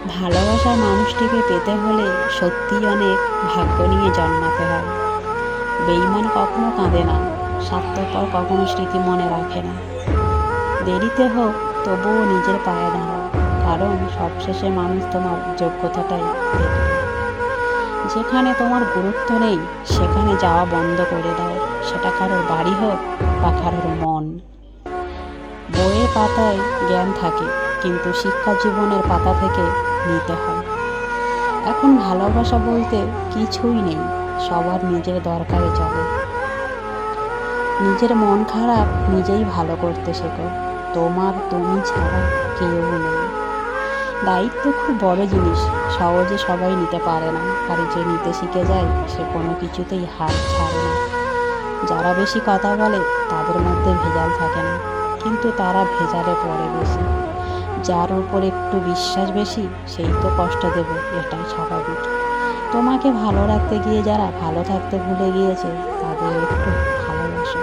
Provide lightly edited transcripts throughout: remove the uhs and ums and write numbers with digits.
ভালোবাসার মানুষটিকে পেতে হলে সত্যিই অনেক ভাগ্য নিয়ে জন্মাতে হয়। বেঈমান কখনো কাঁদে না, স্বার্থপর কখনো স্মৃতি মনে রাখে না। দেরিতে হোক, তবুও নিজের পায়ে দাঁড়াও, কারণ সবশেষে মানুষ তোমার যোগ্যতাটাই দেখবে। যেখানে তোমার গুরুত্ব নেই সেখানে যাওয়া বন্ধ করে দাও, সেটা কারোর বাড়ি হোক বা কারোর মন। বইয়ের পাতায় জ্ঞান থাকে, কিন্তু শিক্ষা জীবনের পাতা থেকে নিতে হয়। এখন ভালোবাসা বলতে কিছুই নেই, সবার নিজের দরকারে চলে। নিজের মন খারাপ নিজেই ভালো করতে শেখো, তুমি ছাড়া কেউ নেই। দায়িত্ব খুব বড় জিনিস, সহজে সবাই নিতে পারে না, আর যে নিতে শিখে যায় সে কোনো কিছুতেই হাল ছাড়ে না। যারা বেশি কথা বলে তাদের মধ্যে ভেজাল থাকে না, কিন্তু তারা ভেজালে পড়ে বেশি। যার উপর একটু বিশ্বাস বেশি সেই তো কষ্ট দেবে, এটাই স্বাভাবিক। তোমাকে ভালো রাখতে গিয়ে যারা ভালো থাকতে ভুলে গিয়েছে তাদের একটু ভালোবাসো।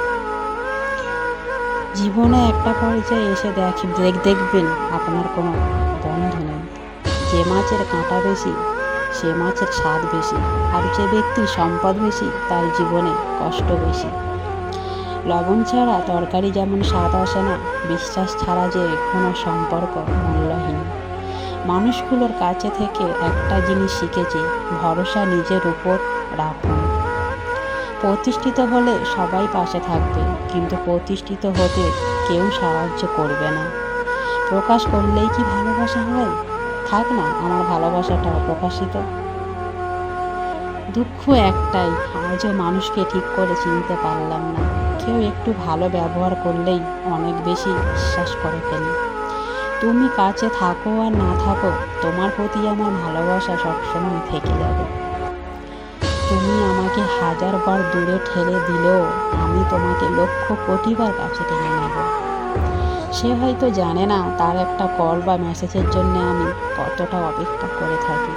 জীবনে একটা পর্যায়ে এসে দেখবেন আপনার কোনো বন্ধু নেই। যে মাছের কাঁটা বেশি সে মাছের স্বাদ বেশি, আর যে ব্যক্তির সম্পদ বেশি তার জীবনে কষ্ট বেশি। লবণ ছাড়া তরকারি যেমন স্বাদ আসে না, বিশ্বাস ছাড়া যে কোনো সম্পর্ক মূল্যহীন। মানুষগুলোর কাছে থেকে একটা জিনিস শিখেছি, ভরসা নিজের উপর রাখুন। প্রতিষ্ঠিত হলে সবাই পাশে থাকবে, কিন্তু প্রতিষ্ঠিত হতে কেউ সাহায্য করবে না। প্রকাশ করলেই কি ভালোবাসা হয়? থাক না আমার ভালোবাসাটা অপ্রকাশিত। দুঃখ একটাই, আজও মানুষকে ঠিক করে চিনতে পারলাম না। কেউ একটু ভালো ব্যবহার করলেই অনেক বেশি বিশ্বাস করে ফেলি। তুমি কাছে থাকো আর না থাকো, তোমার প্রতি আমার ভালোবাসা সবসময় থেকে যাবে। তুমি আমাকে 1000বার দূরে ঠেলে দিলেও আমি তোমাকে লক্ষ কোটিবার কাছে টেনে নেব। সে হয়তো জানে না তার একটা কল বা মেসেজের জন্য আমি কতটা অপেক্ষা করে থাকি।